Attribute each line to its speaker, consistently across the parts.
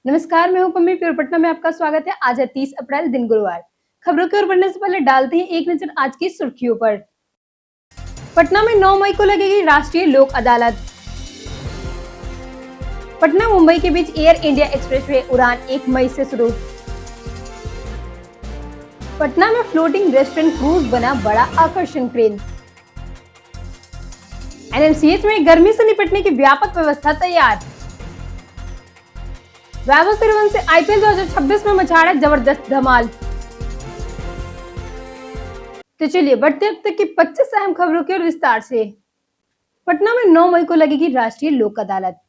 Speaker 1: नमस्कार, मैं हूं पम्मी प्योर पटना में आपका स्वागत है। आज है 30 अप्रैल दिन गुरुवार। खबरों की ओर बढ़ने से पहले डालते हैं एक नजर आज की सुर्खियों पर। पटना में 9 मई को लगेगी राष्ट्रीय लोक अदालत। पटना मुंबई के बीच एयर इंडिया एक्सप्रेसवे उड़ान 1 मई से शुरू। पटना में फ्लोटिंग रेस्टोरेंट क्रूज बना बड़ा आकर्षण क्रेन। एनएमसीएच में गर्मी से निपटने की व्यापक व्यवस्था तैयार। वैभव सूर्यवंशी से आईपीएल 2026 में मचा रहा जबरदस्त धमाल। तो चलिए बढ़ते अब तक की 25 अहम खबरों की ओर विस्तार से। पटना में 9 मई को लगेगी राष्ट्रीय लोक अदालत।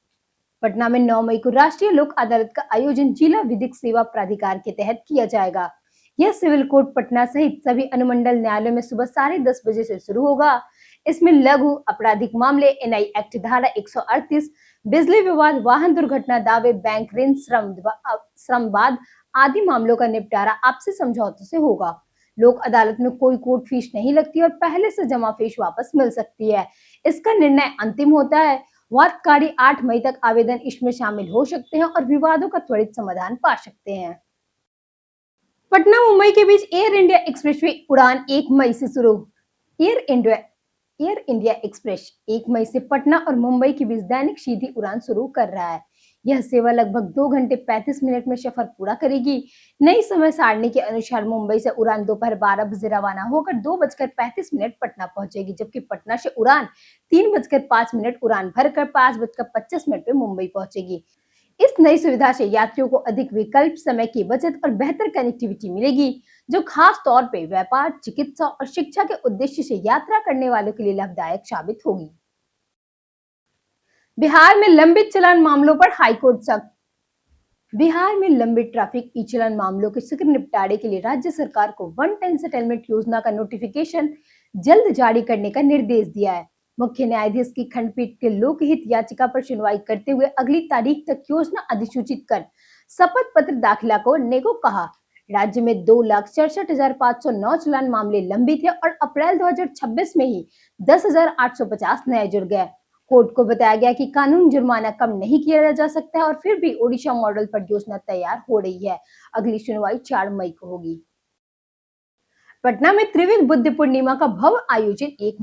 Speaker 1: पटना में 9 मई को राष्ट्रीय लोक अदालत का आयोजन जिला विधिक सेवा प्राधिकार के तहत किया जाएगा। यह सिविल कोर्ट पटना सहित सभी अनुमंडल न्यायालयों में सुबह 10:30 बजे से शुरू होगा। इसमें लघु आपराधिक मामले, एनआई एक्ट धारा 138, बिजली विवाद, वाहन दुर्घटना दावे, बैंक ऋण, श्रम वाद आदि मामलों का निपटारा आपसी समझौते से होगा। लोक अदालत में कोई कोर्ट फीस नहीं लगती और पहले से जमा फीस वापस मिल सकती है। इसका निर्णय अंतिम होता है। वादकारी 8 मई तक आवेदन इसमें शामिल हो सकते हैं और विवादों का त्वरित समाधान पा सकते हैं। पटना मुंबई के बीच एयर इंडिया एक्सप्रेसवे उड़ान 1 मई से शुरू। एयर इंडिया एक्सप्रेस 1 मई से पटना और मुंबई के बीच दैनिक सीधी उड़ान शुरू कर रहा है। यह सेवा लगभग 2 घंटे 35 मिनट में सफर पूरा करेगी। नई समय सारणी के अनुसार मुंबई से उड़ान दोपहर 12 बजे रवाना होकर 2:35 पटना पहुंचेगी, जबकि पटना से उड़ान 3:05 उड़ान भरकर 5:25 पे मुंबई पहुंचेगी। इस नई सुविधा से यात्रियों को अधिक विकल्प, समय की बचत और बेहतर कनेक्टिविटी मिलेगी, जो खास तौर पे व्यापार, चिकित्सा और शिक्षा के उद्देश्य से यात्रा करने वालों के लिए लाभदायक साबित होगी। बिहार में लंबित चालान मामलों पर हाईकोर्ट सख्त। बिहार में लंबित ट्रैफिक ई चालान मामलों के शीघ्र निपटारे के लिए राज्य सरकार को 1 टाइम सेटलमेंट योजना का नोटिफिकेशन जल्द जारी करने का निर्देश दिया है। मुख्य न्यायाधीश की खंडपीठ के लोकहित याचिका पर सुनवाई करते हुए अगली तारीख तक योजना अधिसूचित कर शपथ पत्र दाखिला करने को कहा। राज्य में 2,67,509 चालान मामले लंबित है और अप्रैल 2026 में ही 10,850 नए जुड़ गए। कोर्ट को बताया गया कि कानून जुर्माना कम नहीं किया जा सकता है और फिर भी ओडिशा मॉडल पर योजना तैयार हो रही है। अगली सुनवाई 4 मई को होगी। पटना में त्रिविध बुद्ध पूर्णिमा का भव्य आयोजन 1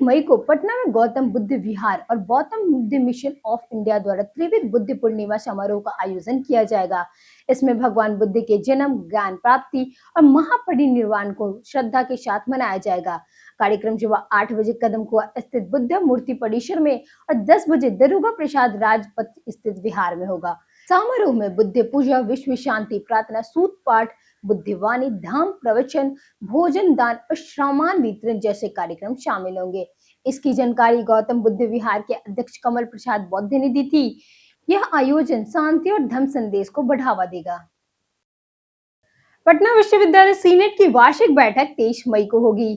Speaker 1: मई को पटना में गौतम बुद्ध विहार और Gautam Buddha mission of India द्वारा त्रिविध बुद्ध पूर्णिमा समारोह का आयोजन किया जाएगा। इसमें भगवान बुद्ध के जन्म, ज्ञान प्राप्ति और महापरिनिर्वाण को श्रद्धा के साथ मनाया जाएगा। कार्यक्रम सुबह 8 बजे कदमकुआ स्थित बुद्ध मूर्ति परिसर में और 10 बजे दरोगा प्रसाद राजपथ स्थित विहार में होगा। समारोह में बुद्ध पूजा, विश्व शांति प्रार्थना, सूत पाठ, बुद्धिवाणी, धाम प्रवचन, भोजन दान और सामान वितरण जैसे कार्यक्रम शामिल होंगे। इसकी जानकारी गौतम बुद्ध विहार के अध्यक्ष कमल प्रसाद बौद्ध ने दी थी। यह आयोजन शांति और धम्म संदेश को बढ़ावा देगा। पटना विश्वविद्यालय सीनेट की वार्षिक बैठक 23 मई को होगी।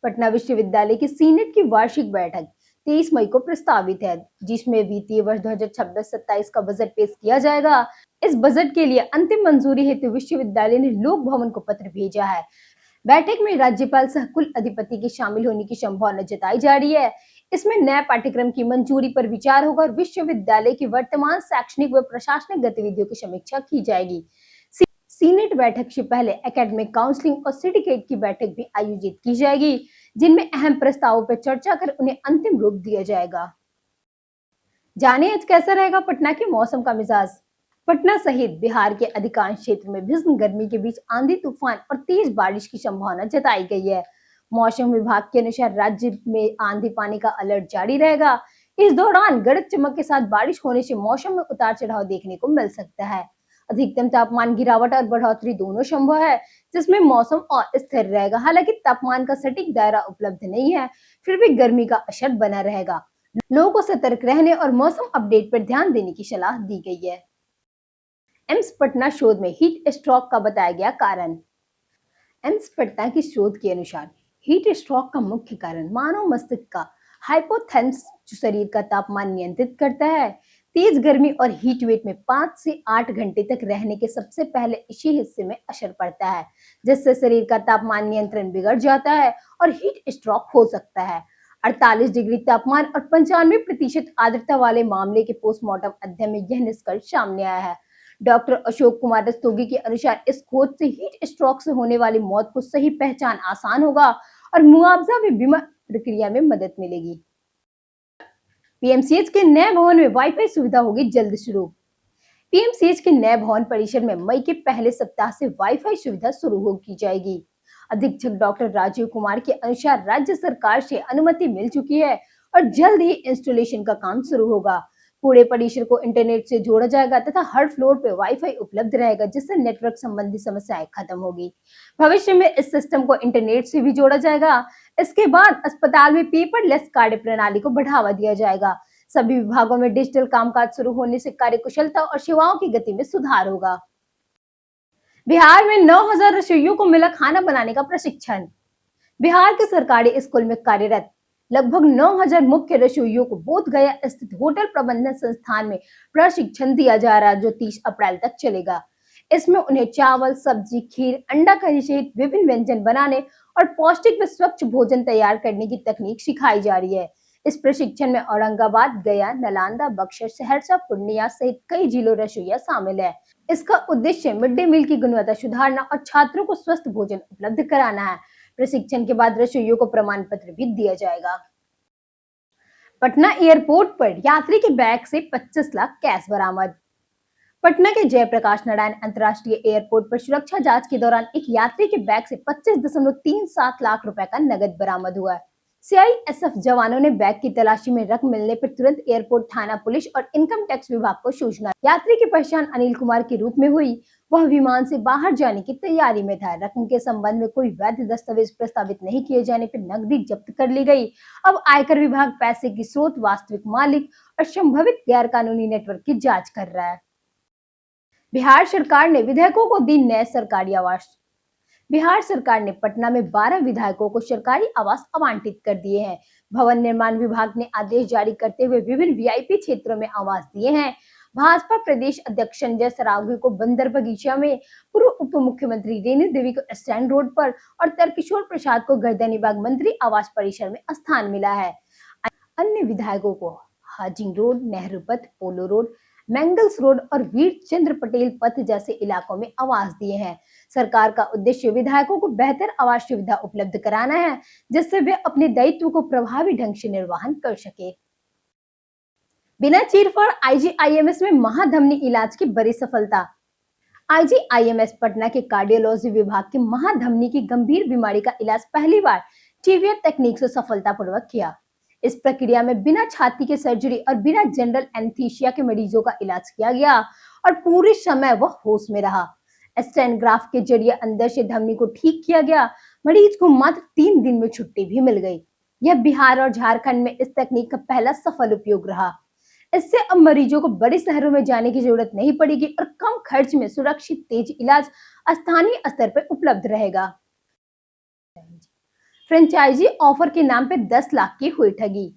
Speaker 1: पटना विश्वविद्यालय की सीनेट की वार्षिक बैठक 23 मई को प्रस्तावित है, जिसमें वित्तीय वर्ष 2026-27 का बजट पेश किया जाएगा। इस बजट के लिए अंतिम मंजूरी हेतु विश्वविद्यालय ने लोक भवन को पत्र भेजा है। बैठक में राज्यपाल सह कुल अधिपति के शामिल होने की संभावना जताई जा रही है। इसमें नए पाठ्यक्रम की मंजूरी पर विचार होगा और विश्वविद्यालय की वर्तमान शैक्षणिक व प्रशासनिक गतिविधियों की समीक्षा की जाएगी। सीनेट बैठक से पहले एकेडमिक काउंसलिंग और सिंडिकेट की बैठक भी आयोजित की जाएगी, जिनमें अहम प्रस्तावों पर चर्चा कर उन्हें अंतिम रूप दिया जाएगा। जानिए आज कैसा रहेगा पटना के मौसम का मिजाज। पटना सहित बिहार के अधिकांश क्षेत्र में भीषण गर्मी के बीच आंधी तूफान और तेज बारिश की संभावना जताई गई है। मौसम विभाग के अनुसार राज्य में आंधी पानी का अलर्ट जारी रहेगा। इस दौरान गरज चमक के साथ बारिश होने से मौसम में उतार चढ़ाव देखने को मिल सकता है। अधिकतम तापमान गिरावट और बढ़ोतरी दोनों संभव है, जिसमें मौसम और स्थिर रहेगा। हालांकि तापमान का सटीक दायरा उपलब्ध नहीं है, फिर भी गर्मी का असर बना रहेगा। लोगों को सतर्क रहने और मौसम अपडेट पर ध्यान देने की सलाह दी गई है। एम्स पटना शोध में हीट स्ट्रोक का बताया गया कारण। एम्स पटना की शोध के अनुसार हीट स्ट्रोक का मुख्य कारण मानव मस्तिष्क का हाइपोथैलेमस, जो शरीर का तापमान नियंत्रित करता है। तेज गर्मी और हीट वेव में 5 से 8 घंटे तक रहने के सबसे पहले इसी हिस्से में असर पड़ता है, जिससे शरीर का तापमान नियंत्रण बिगड़ जाता है और हीट स्ट्रोक हो सकता है। 48 डिग्री तापमान और 95% आर्द्रता वाले मामले के पोस्टमार्टम अध्ययन में यह निष्कर्ष सामने आया है। डॉक्टर अशोक कुमार रस्तोगी के अनुसार इस खोज से हीट स्ट्रोक से होने वाली मौत को सही पहचान आसान होगा और मुआवजा भी बीमा प्रक्रिया में मदद मिलेगी। पीएमसीएच के नए भवन में वाईफाई सुविधा होगी जल्द शुरू। पीएमसीएच के नए भवन परिसर में मई के पहले सप्ताह से वाईफाई सुविधा शुरू हो की जाएगी। अधीक्षक डॉक्टर राजीव कुमार के अनुसार राज्य सरकार से अनुमति मिल चुकी है और जल्द ही इंस्टॉलेशन का काम शुरू होगा। पूरे परिसर को इंटरनेट से जोड़ा जाएगा तथा हर फ्लोर पे वाईफाई उपलब्ध रहेगा, जिससे नेटवर्क संबंधी समस्याएं खत्म होगी। भविष्य में इस सिस्टम को इंटरनेट से भी जोड़ा जाएगा। इसके बाद अस्पताल में पेपरलेस कार्य प्रणाली को बढ़ावा दिया जाएगा। सभी विभागों में डिजिटल कामकाज शुरू होने से कार्यकुशलता और सेवाओं की गति में सुधार होगा। बिहार में 9,000 रसोइयों को मिला खाना बनाने का प्रशिक्षण। बिहार के सरकारी स्कूल में कार्यरत लगभग 9,000 मुख्य रसोइयों को बोधगया स्थित होटल प्रबंधन संस्थान में प्रशिक्षण दिया जा रहा है, जो 30 अप्रैल तक चलेगा। इसमें उन्हें चावल, सब्जी, खीर, अंडा करी सहित विभिन्न व्यंजन बनाने और पौष्टिक व स्वच्छ भोजन तैयार करने की तकनीक सिखाई जा रही है। इस प्रशिक्षण में औरंगाबाद, गया, नालंदा, बक्सर, सहरसा, पूर्णिया सहित कई जिलों रसोइया शामिल है। इसका उद्देश्य मिड डे मील की गुणवत्ता सुधारना और छात्रों को स्वस्थ भोजन उपलब्ध कराना है। प्रशिक्षण के बाद रसोइयों को प्रमाण पत्र भी दिया जाएगा। पटना एयरपोर्ट पर यात्री के बैग से 25 लाख कैश बरामद। पटना के जयप्रकाश नारायण अंतर्राष्ट्रीय एयरपोर्ट पर सुरक्षा जांच के दौरान एक यात्री के बैग से 25.37 लाख रुपए का नगद बरामद हुआ है। सीआईएसएफ जवानों ने बैग की तलाशी में रकम मिलने पर तुरंत एयरपोर्ट थाना पुलिस और इनकम टैक्स विभाग को सूचना। यात्री की पहचान अनिल कुमार के रूप में हुई। वह विमान से बाहर जाने की तैयारी में था। रकम के संबंध में कोई वैध दस्तावेज प्रस्तावित नहीं किए जाने पर नकदी जब्त कर ली गई। अब आयकर विभाग पैसे की स्रोत, वास्तविक मालिक और संभावित गैर कानूनी नेटवर्क की जाँच कर रहा है। बिहार सरकार ने विधायकों को दी नए सरकारी आवास। बिहार सरकार ने पटना में 12 विधायकों को सरकारी आवास आवंटित कर दिए हैं। भवन निर्माण विभाग ने आदेश जारी करते हुए विभिन्न वीआईपी क्षेत्रों में आवास दिए हैं। भाजपा प्रदेश अध्यक्ष संजय सरावगी को बंदर बगीचा में, पूर्व उप मुख्यमंत्री रेणु देवी को स्टैंड रोड पर और तारकिशोर प्रसाद को गर्दनीबाग मंत्री आवास परिसर में स्थान मिला है। अन्य विधायकों को हाजिंग रोड, नेहरू पथ, पोलो रोड, मैंगल्स रोड और वीर चंद्र पटेल पथ जैसे इलाकों में आवास दिए हैं। सरकार का उद्देश्य विधायकों को बेहतर आवास सुविधा उपलब्ध कराना है, जिससे वे अपने दायित्व को प्रभावी ढंग से निर्वहन कर सके। बिना चीरफाड़ आईजीआईएमएस में महाधमनी इलाज की बड़ी सफलता। आईजीआईएमएस पटना के कार्डियोलॉजी विभाग के महाधमनी की गंभीर बीमारी का इलाज पहली बार टीवीआर तकनीक से सफलतापूर्वक किया। इस प्रक्रिया में बिना छाती के सर्जरी और बिना जनरल एनेस्थीसिया के मरीजों का इलाज किया गया और पूरे समय वह होश में रहा। स्टेनोग्राफ के जरिए अंदर से धमनी को ठीक किया गया। मरीज को मात्र 3 दिन में छुट्टी भी मिल गई। यह बिहार और झारखंड में इस तकनीक का पहला सफल उपयोग रहा। इससे अब मरीजों को बड़े शहरों में जाने की जरूरत नहीं पड़ेगी और कम खर्च में सुरक्षित तेज इलाज स्थानीय स्तर पर उपलब्ध रहेगा। फ्रेंचाइजी ऑफर के नाम पे 10 लाख की हुई ठगी।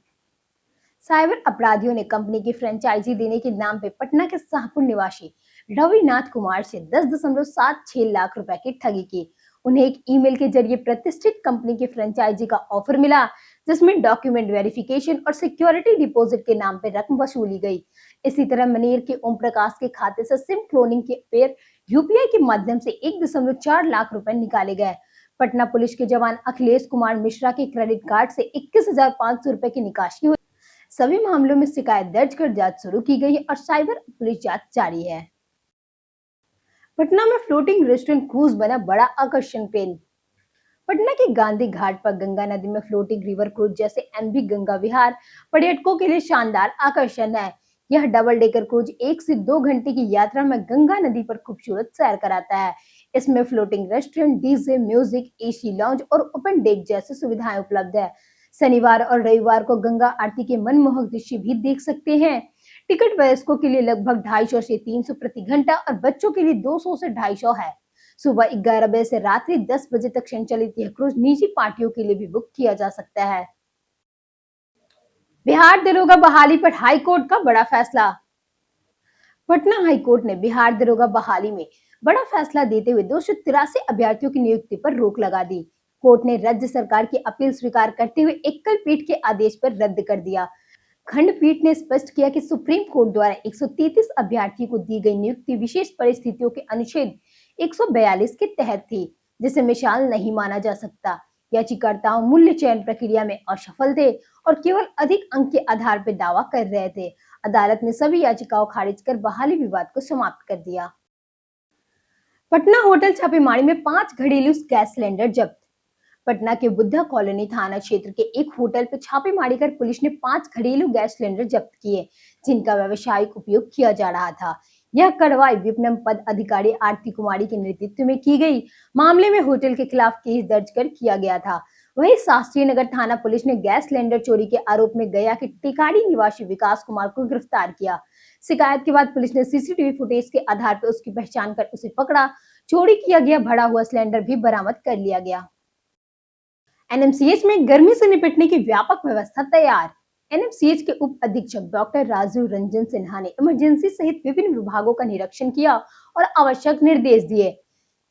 Speaker 1: साइबर अपराधियों ने कंपनी की फ्रेंचाइजी देने के नाम पे पटना के शाहपुर निवासी रविनाथ कुमार से 10.76 लाख रुपए की ठगी की। उन्हें एक ईमेल के जरिए प्रतिष्ठित कंपनी की फ्रेंचाइजी का ऑफर मिला, जिसमें डॉक्यूमेंट वेरिफिकेशन और सिक्योरिटी डिपॉजिट के नाम पे रकम वसूली गई। इसी तरह मनेर के ओम प्रकाश के खाते से सिम क्लोनिंग के पेयर यूपीआई के माध्यम से 1.4 लाख रुपए निकाले गए। पटना पुलिस के जवान अखिलेश कुमार मिश्रा के क्रेडिट कार्ड से 21,500 रुपए की निकासी हुई। सभी मामलों में शिकायत दर्ज कर जांच शुरू की गई है और साइबर पुलिस जांच जारी है। पटना में फ्लोटिंग रेस्टोरेंट क्रूज बना बड़ा आकर्षण पेन। पटना के गांधी घाट पर गंगा नदी में फ्लोटिंग रिवर क्रूज जैसे एमवी गंगा विहार पर्यटकों के लिए शानदार आकर्षण है। यह डबल डेकर क्रूज 1 से 2 घंटे की यात्रा में गंगा नदी पर खूबसूरत सैर कराता है। इसमें floating restaurant, DJ, music, AC lounge और ओपन डेक जैसी सुविधाएं उपलब्ध है। शनिवार और रविवार को गंगा आरती के मनमोहक दृश्य भी देख सकते हैं। टिकट वयस्कों के लिए लगभग 250 से 300 प्रति घंटा और बच्चों के लिए 200 से 250 है। सुबह 11 बजे से रात्रि 10 बजे तक संचालित यह क्रूज निजी पार्टियों के लिए भी बुक किया जा सकता है। बिहार दरोगा बहाली पर हाई कोर्ट का बड़ा फैसला। पटना हाई कोर्ट ने बिहार दरोगा बहाली में बड़ा फैसला देते हुए 283 अभ्यर्थियों की नियुक्ति पर रोक लगा दी। कोर्ट ने राज्य सरकार की अपील स्वीकार करते हुए एकल पीठ के आदेश पर रद्द कर दिया। खंडपीठ ने स्पष्ट किया कि सुप्रीम कोर्ट द्वारा 133 अभ्यर्थियों को दी गई नियुक्ति विशेष परिस्थितियों के अनुच्छेद 142 के तहत थी, जिसे मिसाल नहीं माना जा सकता। याचिकाकर्ताओं मूल्य चयन प्रक्रिया में असफल थे और केवल अधिक अंक के आधार पर दावा कर रहे थे। अदालत ने सभी याचिकाओं खारिज कर बहाली विवाद को समाप्त कर दिया। पटना होटल छापेमारी में 5 घरेलू गैस सिलेंडर जब्त। पटना के बुद्धा कॉलोनी थाना क्षेत्र के एक होटल पर छापेमारी कर पुलिस ने 5 घरेलू गैस सिलेंडर जब्त किए, जिनका व्यावसायिक उपयोग किया जा रहा था। यह कार्रवाई विपणन पद अधिकारी आरती कुमारी के नेतृत्व में की गई। मामले में होटल के खिलाफ केस दर्ज कर किया गया था। वहीं शास्त्री नगर थाना पुलिस ने गैस सिलेंडर चोरी के आरोप में गया के टिकारी निवासी विकास कुमार को गिरफ्तार किया। शिकायत के बाद पुलिस ने सीसीटीवी फुटेज के आधार पर उसकी पहचान कर उसे पकड़ा। चोरी किया गया भरा हुआ सिलेंडर भी बरामद कर लिया गया। एनएमसीएच में गर्मी से निपटने की व्यापक व्यवस्था तैयार। एनएमसीएच के उप अधीक्षक डॉक्टर राजीव रंजन सिन्हा ने इमरजेंसी सहित विभिन्न विभागों का निरीक्षण किया और आवश्यक निर्देश दिए।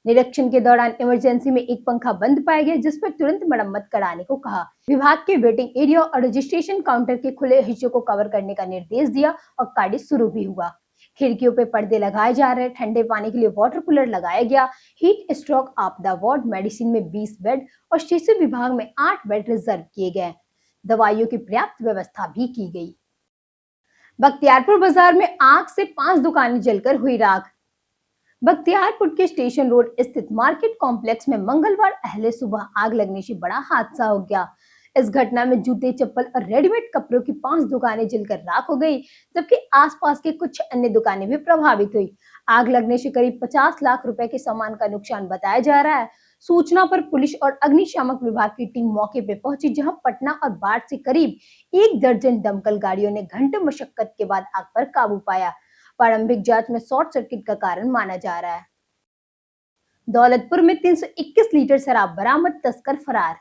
Speaker 1: निरीक्षण के दौरान इमरजेंसी में एक पंखा बंद पाया गया, जिस पर तुरंत मरम्मत कराने को कहा। विभाग के वेटिंग एरिया और रजिस्ट्रेशन काउंटर के खुले हिस्सों को कवर करने का निर्देश दिया और कार्य शुरू भी हुआ। खिड़कियों पे पर्दे लगाए जा रहे, ठंडे पानी के लिए वाटर कूलर लगाया गया। हीट स्ट्रोक आपदा वार्ड मेडिसिन में 20 बेड और शिशु विभाग में 8 बेड रिजर्व किए गए। दवाइयों की पर्याप्त व्यवस्था भी की गई। बख्तियारपुर बाजार में आग से 5 दुकानें जलकर हुई राख। बख्तियारपुर के स्टेशन रोड स्थित मार्केट कॉम्प्लेक्स में मंगलवार अहले सुबह आग लगने से बड़ा हादसा हो गया। इस घटना में जूते, चप्पल और रेडीमेड कपड़ों की 5 दुकानें जलकर राख हो गई, जबकि आसपास के कुछ अन्य दुकानें भी प्रभावित हुई। आग लगने से करीब 50 लाख रुपए के सामान का नुकसान बताया जा रहा है। सूचना पर पुलिस और अग्निशामक विभाग की टीम मौके पर पहुंची, जहां पटना और बाढ़ से करीब 1 दर्जन दमकल गाड़ियों ने घंटों मशक्कत के बाद आग पर काबू पाया। प्रारंभिक जांच में शॉर्ट सर्किट का कारण माना जा रहा है। दौलतपुर में 321 लीटर शराब बरामद, तस्कर फरार।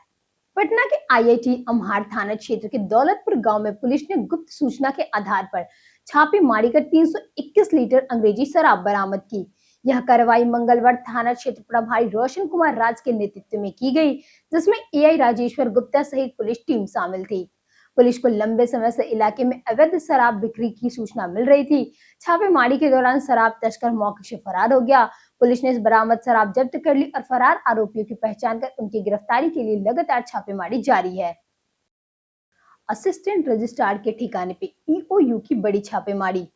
Speaker 1: पटना के आईआईटी अम्हार थाना क्षेत्र के दौलतपुर गांव में पुलिस ने गुप्त सूचना के आधार पर छापेमारी कर 321 लीटर अंग्रेजी शराब बरामद की। यह कार्रवाई मंगलवार थाना क्षेत्र प्रभारी रोशन कुमार राज के नेतृत्व में की गई, जिसमें एआई राजेश्वर गुप्ता सहित पुलिस टीम शामिल थी। पुलिस को लंबे समय से इलाके में अवैध शराब बिक्री की सूचना मिल रही थी। छापेमारी के दौरान शराब तस्कर मौके से फरार हो गया। पुलिस ने इस बरामद शराब जब्त कर ली और फरार आरोपियों की पहचान कर उनकी गिरफ्तारी के लिए लगातार छापेमारी जारी है। असिस्टेंट रजिस्ट्रार के ठिकाने पे ईओयू की बड़ी छापेमारी।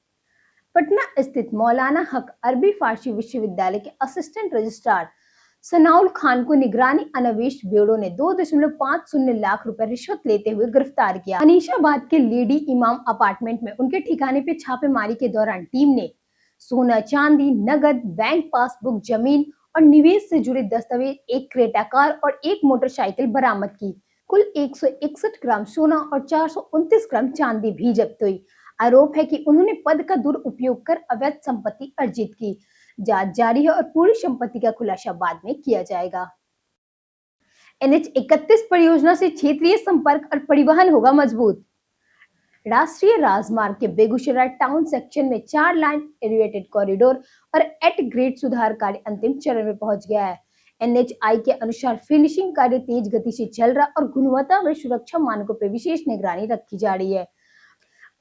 Speaker 1: पटना स्थित मौलाना हक अरबी फारसी विश्वविद्यालय के असिस्टेंट रजिस्ट्रार सनाउल खान को निगरानी अन्वेष ब्यूरो ने 2.50 लाख रुपए रिश्वत लेते हुए गिरफ्तार किया। अनीशाबाद के लेडी इमाम अपार्टमेंट में उनके ठिकाने पे छापेमारी के दौरान टीम ने सोना, चांदी, नगद, बैंक पासबुक, जमीन और निवेश से जुड़े दस्तावेज, एक क्रेटा कार और एक मोटरसाइकिल बरामद की। कुल 161 ग्राम सोना और 429 ग्राम चांदी भी जब्त हुई। आरोप है कि उन्होंने पद का दुरुपयोग कर अवैध संपत्ति अर्जित की। जांच जारी है और पूरी संपत्ति का खुलासा बाद में किया जाएगा। NH-31 परियोजना से क्षेत्रीय संपर्क और परिवहन होगा मजबूत। राष्ट्रीय राजमार्ग के बेगूसराय टाउन सेक्शन में 4 लाइन एलिवेटेड कॉरिडोर और एट ग्रेड सुधार कार्य अंतिम चरण में पहुंच गया है। NHAI के अनुसार फिनिशिंग कार्य तेज गति से चल रहा और गुणवत्ता व सुरक्षा मानकों पर विशेष निगरानी रखी जा रही है।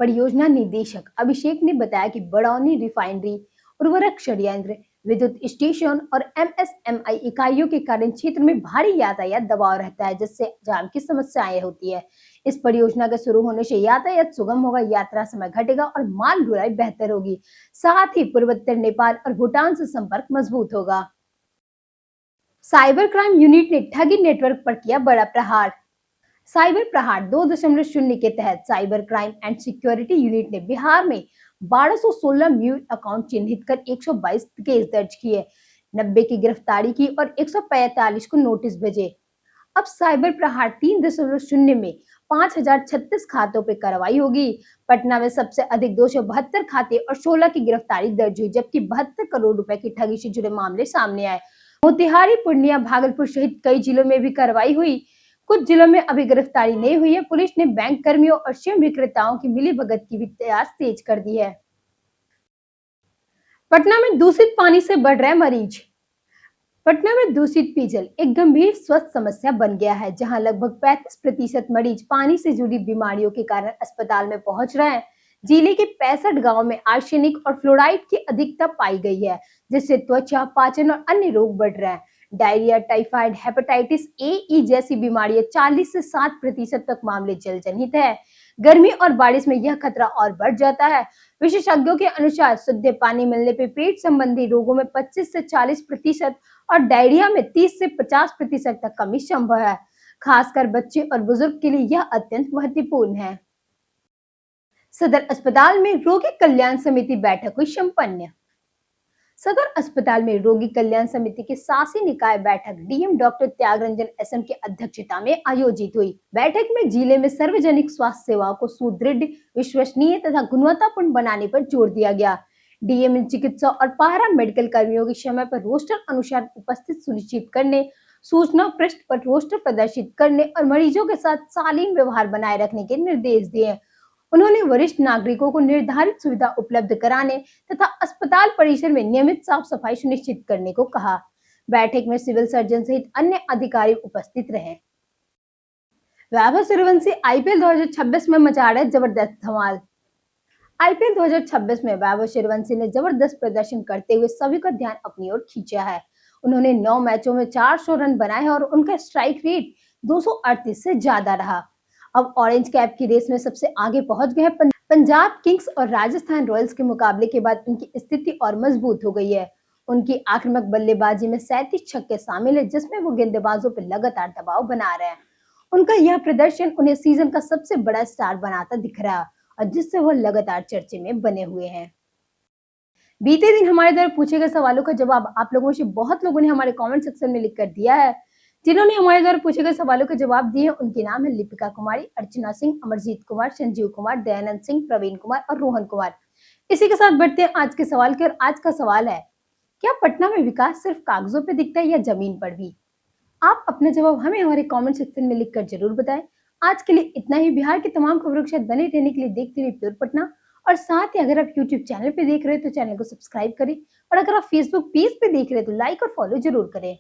Speaker 1: परियोजना निदेशक अभिषेक ने बताया कि बड़ौनी रिफाइनरी, उर्वरक संयंत्र, विद्युत स्टेशन और MSMI इकाइयों के कारण क्षेत्र में भारी यातायात दबाव रहता है, जिससे जाम की समस्याएं होती है। इस परियोजना के शुरू होने से यातायात सुगम होगा, यात्रा समय घटेगा और माल ढुलाई बेहतर होगी। साथ ही पूर्वोत्तर नेपाल और भूटान से संपर्क मजबूत होगा। साइबर क्राइम यूनिट ने ठगी नेटवर्क पर किया बड़ा प्रहार। साइबर प्रहार 2.0 के तहत cyber crime and security unit ने बिहार में 1216 म्यूट अकाउंट चिन्हित कर 122 केस दर्ज किए, 90 की गिरफ्तारी की और 145 को नोटिस भेजे। अब साइबर प्रहार 3.0 में 5036 खातों पर कार्रवाई होगी। पटना में सबसे अधिक 272 खाते और 16 की गिरफ्तारी दर्ज हुई, जबकि 72 करोड़ रुपए की ठगी से जुड़े मामले सामने आए। मोतिहारी, पूर्णिया, भागलपुर सहित कई जिलों में भी कार्रवाई हुई। कुछ जिलों में अभी गिरफ्तारी नहीं हुई है। पुलिस ने बैंक कर्मियों और सिम विक्रेताओं की मिलीभगत की भी तलाश तेज कर दी है। पटना में दूषित पानी से बढ़ रहे मरीज। पटना में दूषित पेयजल एक गंभीर स्वास्थ्य समस्या बन गया है, जहां लगभग 35% मरीज पानी से जुड़ी बीमारियों के कारण अस्पताल में पहुंच रहे हैं। जिले के 65 गांव में आर्सेनिक और फ्लोराइड की अधिकता पाई गई है, जिससे त्वचा, पाचन और अन्य रोग बढ़ रहे हैं। डायरिया, टाइफाइड, हेपेटाइटिस ए, ई जैसी बीमारियां 40 से 60% तक मामले जल जनित है। गर्मी और बारिश में यह खतरा और बढ़ जाता है। विशेषज्ञों के अनुसार शुद्ध पानी मिलने पर पेट संबंधी रोगों में 25 से 40% और डायरिया में 30 से 50% तक कमी संभव है। खासकर बच्चे और बुजुर्ग के लिए यह अत्यंत महत्वपूर्ण है। सदर अस्पताल में रोगी कल्याण समिति बैठक हुई संपन्न। सदर अस्पताल में रोगी कल्याण समिति की शासी निकाय बैठक डीएम डॉक्टर त्यागरंजन एसएम की अध्यक्षता में आयोजित हुई। बैठक में जिले में सार्वजनिक स्वास्थ्य सेवाओं को सुदृढ़, विश्वसनीय तथा गुणवत्तापूर्ण बनाने पर जोर दिया गया। डीएम ने चिकित्सा और पारा मेडिकल कर्मियों की समय पर रोस्टर अनुसार उपस्थित सुनिश्चित करने, सूचना पृष्ठ पर रोस्टर प्रदर्शित करने और मरीजों के साथ शालीन व्यवहार बनाए रखने के निर्देश दिए। उन्होंने वरिष्ठ नागरिकों को निर्धारित सुविधा उपलब्ध कराने तथा अस्पताल परिसर में नियमित साफ सफाई सुनिश्चित करने को कहा। बैठक में सिविल सर्जन सहित अन्य अधिकारी उपस्थित रहे। वैभव सूर्यवंशी आईपीएल 2026 में मचा रहे जबरदस्त धमाल। आईपीएल 2026 में वैभव सूर्यवंशी ने जबरदस्त प्रदर्शन करते हुए सभी का ध्यान अपनी ओर खींचा है। उन्होंने 9 मैचों में 400 रन बनाए और उनका स्ट्राइक रेट 238 से ज्यादा रहा। अब ऑरेंज कैप की रेस में सबसे आगे पहुंच गए हैं। पंजाब किंग्स और राजस्थान रॉयल्स के मुकाबले के बाद उनकी स्थिति और मजबूत हो गई है। उनकी आक्रामक बल्लेबाजी में 37 छक्के शामिल है, जिसमें वो गेंदबाजों पर लगातार दबाव बना रहे हैं। उनका यह प्रदर्शन उन्हें सीजन का सबसे बड़ा स्टार बनाता दिख रहा है और जिससे वो लगातार चर्चे में बने हुए हैं। बीते दिन हमारे द्वारा पूछे गए सवालों का जवाब आप लोगों से बहुत लोगों ने हमारे कमेंट सेक्शन में लिखकर दिया है। जिन्होंने हमारे द्वारा पूछे गए सवालों के जवाब दिए उनके नाम है लिपिका कुमारी, अर्चना सिंह, अमरजीत कुमार, संजीव कुमार, दयानंद सिंह, प्रवीण कुमार और रोहन कुमार। इसी के साथ बढ़ते हैं आज के सवाल के। और आज का सवाल है, क्या पटना में विकास सिर्फ कागजों पे दिखता है या जमीन पर भी? आप अपना जवाब हमें हमारे कमेंट सेक्शन में लिखकर जरूर बताएं। आज के लिए इतना ही। बिहार की तमाम खबरों के साथ बने रहने के लिए देखते रहिए प्योर पटना। और साथ ही अगर आप यूट्यूब चैनल पे देख रहे हैं तो चैनल को सब्सक्राइब करें, और अगर आप फेसबुक पेज पे देख रहे हैं तो लाइक और फॉलो जरूर करें।